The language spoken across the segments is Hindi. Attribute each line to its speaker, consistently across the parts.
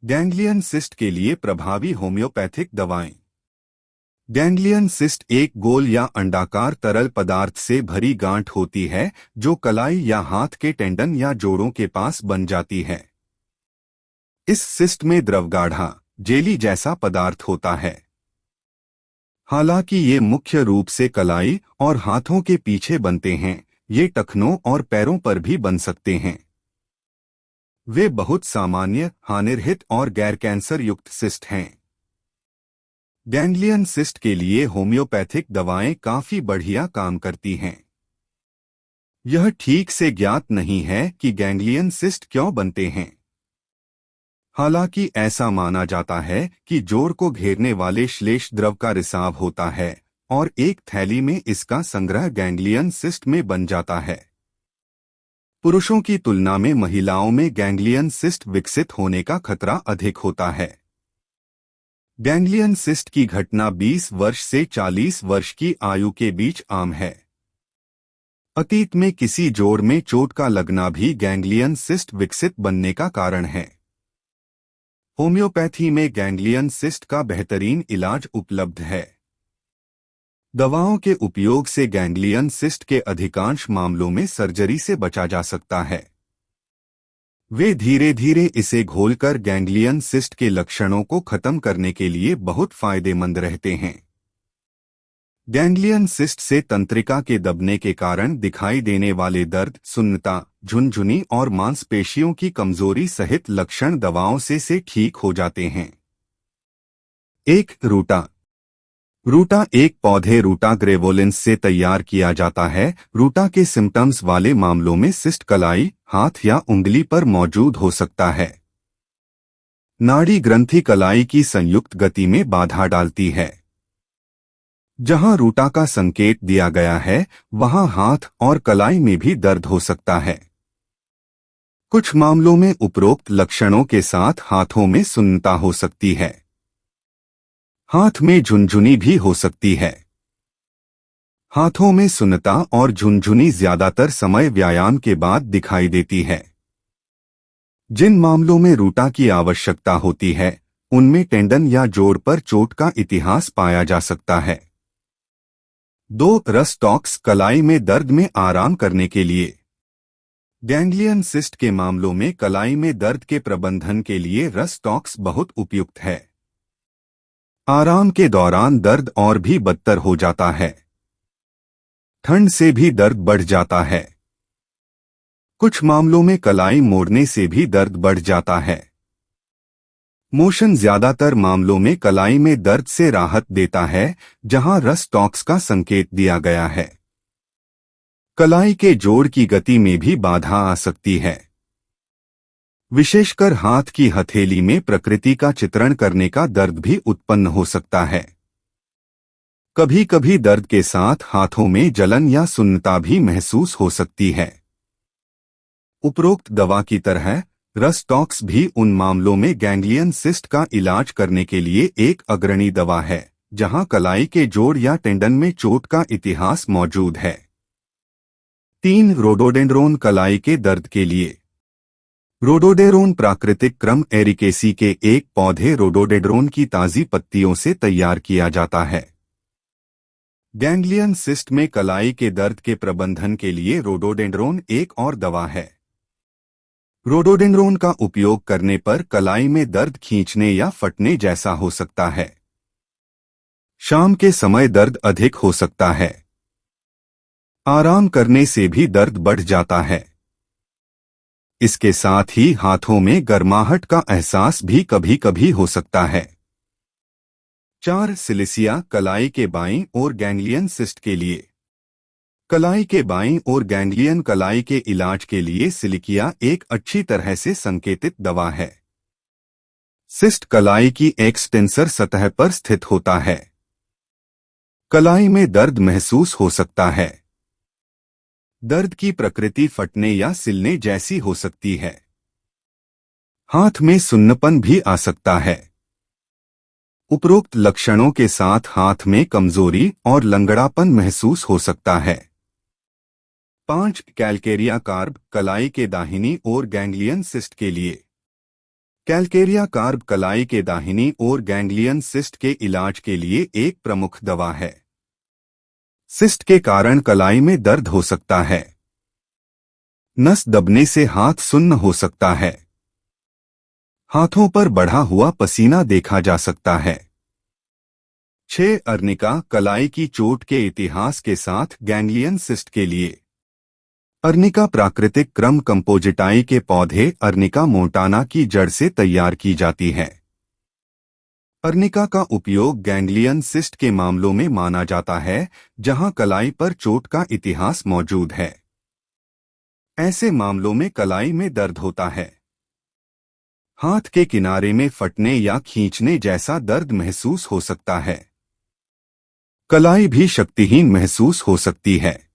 Speaker 1: गैंग्लियन सिस्ट के लिए प्रभावी होम्योपैथिक दवाएं। गैंग्लियन सिस्ट एक गोल या अंडाकार तरल पदार्थ से भरी गांठ होती है जो कलाई या हाथ के टेंडन या जोड़ों के पास बन जाती है। इस सिस्ट में द्रव गाढ़ा जेली जैसा पदार्थ होता है। हालांकि ये मुख्य रूप से कलाई और हाथों के पीछे बनते हैं, ये टखनों और पैरों पर भी बन सकते हैं। वे बहुत सामान्य, हानिरहित और गैर कैंसर युक्त सिस्ट हैं। गैंग्लियन सिस्ट के लिए होम्योपैथिक दवाएं काफी बढ़िया काम करती हैं। यह ठीक से ज्ञात नहीं है कि गैंग्लियन सिस्ट क्यों बनते हैं। हालांकि ऐसा माना जाता है कि जोड़ को घेरने वाले श्लेष द्रव का रिसाव होता है और एक थैली में इसका संग्रह गैंग्लियन सिस्ट में बन जाता है। पुरुषों की तुलना में महिलाओं में गैंग्लियन सिस्ट विकसित होने का खतरा अधिक होता है। गैंग्लियन सिस्ट की घटना 20 वर्ष से 40 वर्ष की आयु के बीच आम है। अतीत में किसी जोड़ में चोट का लगना भी गैंग्लियन सिस्ट विकसित बनने का कारण है। होम्योपैथी में गैंग्लियन सिस्ट का बेहतरीन इलाज उपलब्ध है। दवाओं के उपयोग से गैंग्लियन सिस्ट के अधिकांश मामलों में सर्जरी से बचा जा सकता है। वे धीरे धीरे इसे घोलकर गैंग्लियन सिस्ट के लक्षणों को खत्म करने के लिए बहुत फायदेमंद रहते हैं। गैंग्लियन सिस्ट से तंत्रिका के दबने के कारण दिखाई देने वाले दर्द, सुन्नता, झुनझुनी और मांसपेशियों की कमजोरी सहित लक्षण दवाओं से ठीक हो जाते हैं। एक रूटा। रूटा एक पौधे रूटा ग्रेवोलेंस से तैयार किया जाता है। रूटा के सिम्टम्स वाले मामलों में सिस्ट कलाई, हाथ या उंगली पर मौजूद हो सकता है। नाड़ी ग्रंथि कलाई की संयुक्त गति में बाधा डालती है। जहां रूटा का संकेत दिया गया है वहां हाथ और कलाई में भी दर्द हो सकता है। कुछ मामलों में उपरोक्त लक्षणों के साथ हाथों में सुन्नता हो सकती है। हाथ में झुनझुनी भी हो सकती है। हाथों में सुन्नता और झुनझुनी ज्यादातर समय व्यायाम के बाद दिखाई देती है। जिन मामलों में रूटा की आवश्यकता होती है उनमें टेंडन या जोड़ पर चोट का इतिहास पाया जा सकता है। 2. रस टॉक्स कलाई में दर्द में आराम करने के लिए। गैंग्लियन सिस्ट के मामलों में कलाई में दर्द के प्रबंधन के लिए रस टॉक्स बहुत उपयुक्त है। आराम के दौरान दर्द और भी बदतर हो जाता है। ठंड से भी दर्द बढ़ जाता है। कुछ मामलों में कलाई मोड़ने से भी दर्द बढ़ जाता है। मोशन ज्यादातर मामलों में कलाई में दर्द से राहत देता है जहां रस टॉक्स का संकेत दिया गया है। कलाई के जोड़ की गति में भी बाधा आ सकती है। विशेषकर हाथ की हथेली में प्रकृति का चित्रण करने का दर्द भी उत्पन्न हो सकता है। कभी कभी दर्द के साथ हाथों में जलन या सुन्नता भी महसूस हो सकती है। उपरोक्त दवा की तरह रस टॉक्स भी उन मामलों में गैंग्लियन सिस्ट का इलाज करने के लिए एक अग्रणी दवा है जहां कलाई के जोड़ या टेंडन में चोट का इतिहास मौजूद है। 3. रोडोडेंड्रोन कलाई के दर्द के लिए। रोडोडेंड्रोन प्राकृतिक क्रम एरिकेसी के एक पौधे रोडोडेंड्रोन की ताजी पत्तियों से तैयार किया जाता है। गैंग्लियन सिस्ट में कलाई के दर्द के प्रबंधन के लिए रोडोडेंड्रोन एक और दवा है। रोडोडेंड्रोन का उपयोग करने पर कलाई में दर्द खींचने या फटने जैसा हो सकता है। शाम के समय दर्द अधिक हो सकता है। आराम करने से भी दर्द बढ़ जाता है। इसके साथ ही हाथों में गर्माहट का एहसास भी कभी कभी हो सकता है। 4. सिलिसिया कलाई के बाईं ओर गैंग्लियन सिस्ट के लिए। कलाई के बाईं ओर गैंग्लियन कलाई के इलाज के लिए सिलिकिया एक अच्छी तरह से संकेतित दवा है। सिस्ट कलाई की एक्सटेंसर सतह पर स्थित होता है। कलाई में दर्द महसूस हो सकता है। दर्द की प्रकृति फटने या सिलने जैसी हो सकती है। हाथ में सुन्नपन भी आ सकता है। उपरोक्त लक्षणों के साथ हाथ में कमजोरी और लंगड़ापन महसूस हो सकता है। 5. कैलकेरिया कार्ब कलाई के दाहिनी ओर गैंग्लियन सिस्ट के लिए। कैलकेरिया कार्ब कलाई के दाहिनी ओर गैंग्लियन सिस्ट के इलाज के लिए एक प्रमुख दवा है। सिस्ट के कारण कलाई में दर्द हो सकता है। नस दबने से हाथ सुन्न हो सकता है। हाथों पर बढ़ा हुआ पसीना देखा जा सकता है। 6 अर्निका कलाई की चोट के इतिहास के साथ गैंग्लियन सिस्ट के लिए। अर्निका प्राकृतिक क्रम कंपोजिटाई के पौधे अर्निका मोंटाना की जड़ से तैयार की जाती है। अर्निका का उपयोग गैंग्लियन सिस्ट के मामलों में माना जाता है जहां कलाई पर चोट का इतिहास मौजूद है। ऐसे मामलों में कलाई में दर्द होता है। हाथ के किनारे में फटने या खींचने जैसा दर्द महसूस हो सकता है। कलाई भी शक्तिहीन महसूस हो सकती है।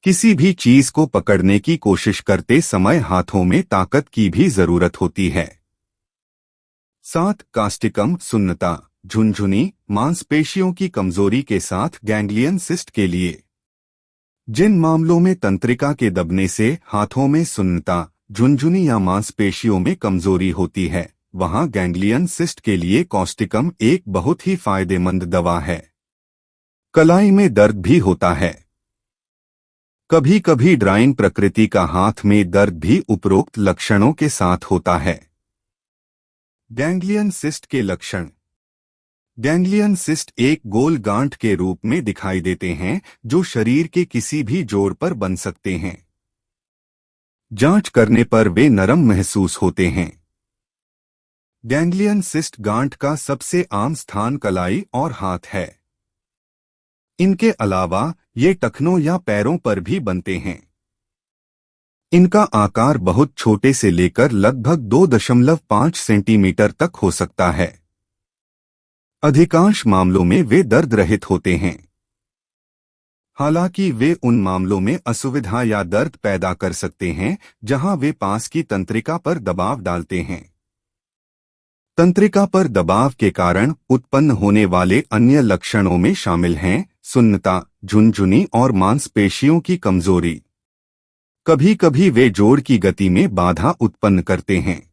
Speaker 1: किसी भी चीज को पकड़ने की कोशिश करते समय हाथों में ताकत की भी जरूरत होती है। 7 कास्टिकम सुन्नता झुनझुनी मांसपेशियों की कमजोरी के साथ गैंग्लियन सिस्ट के लिए। जिन मामलों में तंत्रिका के दबने से हाथों में सुन्नता झुनझुनी या मांसपेशियों में कमजोरी होती है, वहां गैंग्लियन सिस्ट के लिए कॉस्टिकम एक बहुत ही फायदेमंद दवा है। कलाई में दर्द भी होता है। कभी कभी ड्राइंग प्रकृति का हाथ में दर्द भी उपरोक्त लक्षणों के साथ होता है। गैंग्लियन सिस्ट के लक्षण। गैंग्लियन सिस्ट एक गोल गांठ के रूप में दिखाई देते हैं जो शरीर के किसी भी जोड़ पर बन सकते हैं। जांच करने पर वे नरम महसूस होते हैं। गैंग्लियन सिस्ट गांठ का सबसे आम स्थान कलाई और हाथ है। इनके अलावा ये टखनों या पैरों पर भी बनते हैं। इनका आकार बहुत छोटे से लेकर लगभग 2.5 सेंटीमीटर तक हो सकता है। अधिकांश मामलों में वे दर्द रहित होते हैं। हालांकि वे उन मामलों में असुविधा या दर्द पैदा कर सकते हैं जहां वे पास की तंत्रिका पर दबाव डालते हैं। तंत्रिका पर दबाव के कारण उत्पन्न होने वाले अन्य लक्षणों में शामिल हैं सुन्नता, झुनझुनी और मांसपेशियों की कमजोरी। कभी कभी वे जोड़ की गति में बाधा उत्पन्न करते हैं।